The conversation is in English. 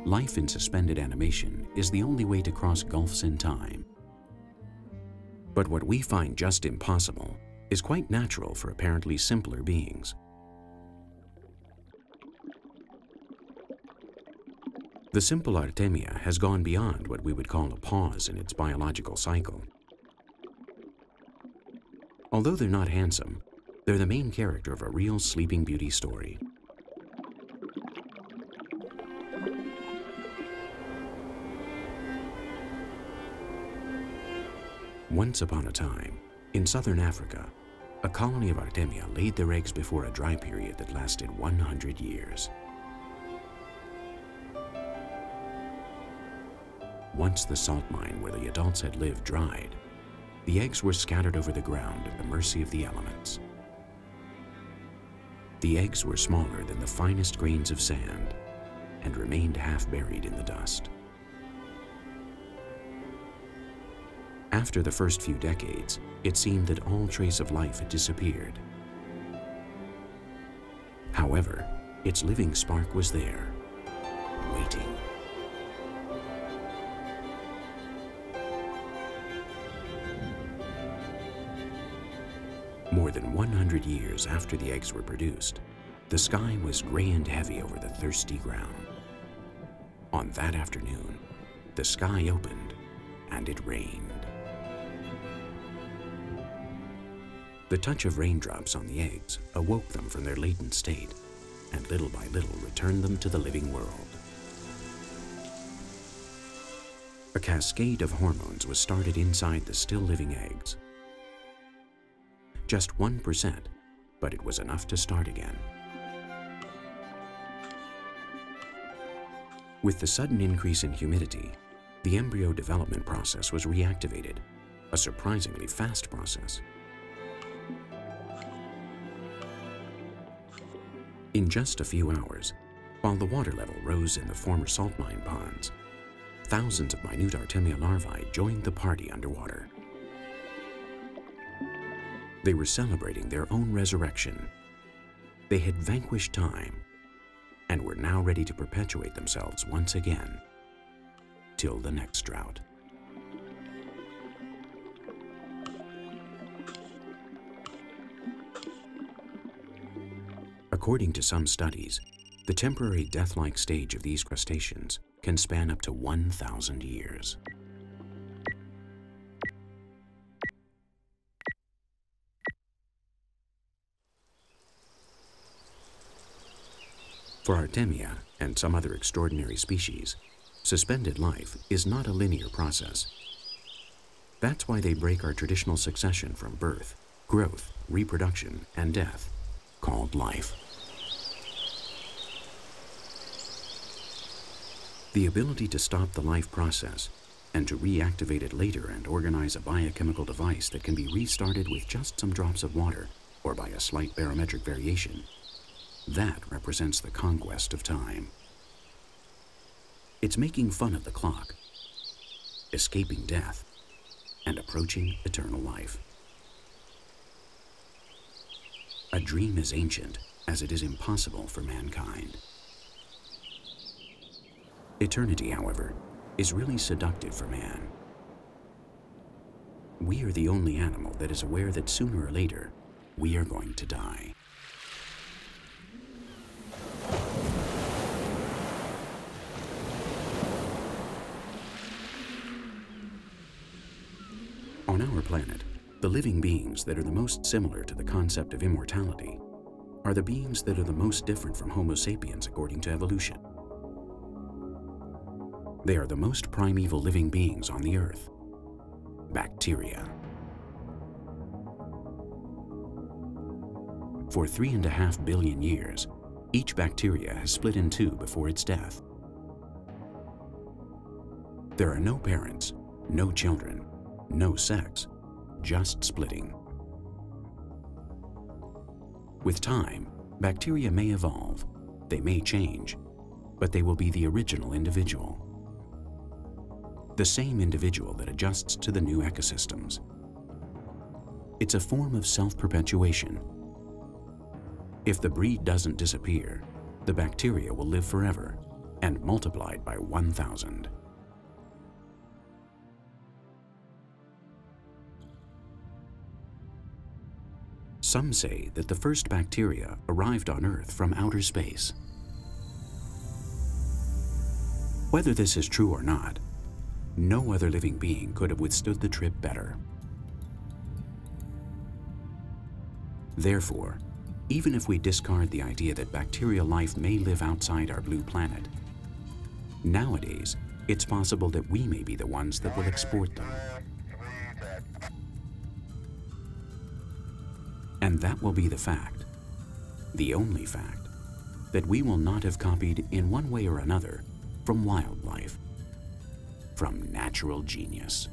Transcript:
Life in suspended animation is the only way to cross gulfs in time. But what we find just impossible is quite natural for apparently simpler beings. The simple Artemia has gone beyond what we would call a pause in its biological cycle. Although they're not handsome, they're the main character of a real Sleeping Beauty story. Once upon a time, in southern Africa, a colony of Artemia laid their eggs before a dry period that lasted 100 years. Once the salt mine where the adults had lived dried, the eggs were scattered over the ground at the mercy of the elements. The eggs were smaller than the finest grains of sand and remained half buried in the dust. After the first few decades, it seemed that all trace of life had disappeared. However, its living spark was there, waiting. More than 100 years after the eggs were produced, the sky was gray and heavy over the thirsty ground. On that afternoon, the sky opened and it rained. The touch of raindrops on the eggs awoke them from their latent state and little by little returned them to the living world. A cascade of hormones was started inside the still living eggs. Just 1%, but it was enough to start again. With the sudden increase in humidity, the embryo development process was reactivated, a surprisingly fast process. In just a few hours, while the water level rose in the former salt mine ponds, thousands of minute Artemia larvae joined the party underwater. They were celebrating their own resurrection. They had vanquished time and were now ready to perpetuate themselves once again, till the next drought. According to some studies, the temporary death-like stage of these crustaceans can span up to 1,000 years. For Artemia and some other extraordinary species, suspended life is not a linear process. That's why they break our traditional succession from birth, growth, reproduction, and death, called life. The ability to stop the life process and to reactivate it later and organize a biochemical device that can be restarted with just some drops of water or by a slight barometric variation, that represents the conquest of time. It's making fun of the clock, escaping death, and approaching eternal life. A dream as ancient as it is impossible for mankind. Eternity, however, is really seductive for man. We are the only animal that is aware that sooner or later, we are going to die. On our planet, the living beings that are the most similar to the concept of immortality are the beings that are the most different from Homo sapiens according to evolution. They are the most primeval living beings on the Earth, bacteria. For 3.5 billion years, each bacteria has split in two before its death. There are no parents, no children, no sex, just splitting. With time, bacteria may evolve, they may change, but they will be the original individual. The same individual that adjusts to the new ecosystems. It's a form of self-perpetuation. If the breed doesn't disappear, the bacteria will live forever, and multiplied by 1,000. Some say that the first bacteria arrived on Earth from outer space. Whether this is true or not, no other living being could have withstood the trip better. Therefore, even if we discard the idea that bacterial life may live outside our blue planet, nowadays it's possible that we may be the ones that will export them. And that will be the fact, the only fact, that we will not have copied in one way or another from wildlife, from natural genius.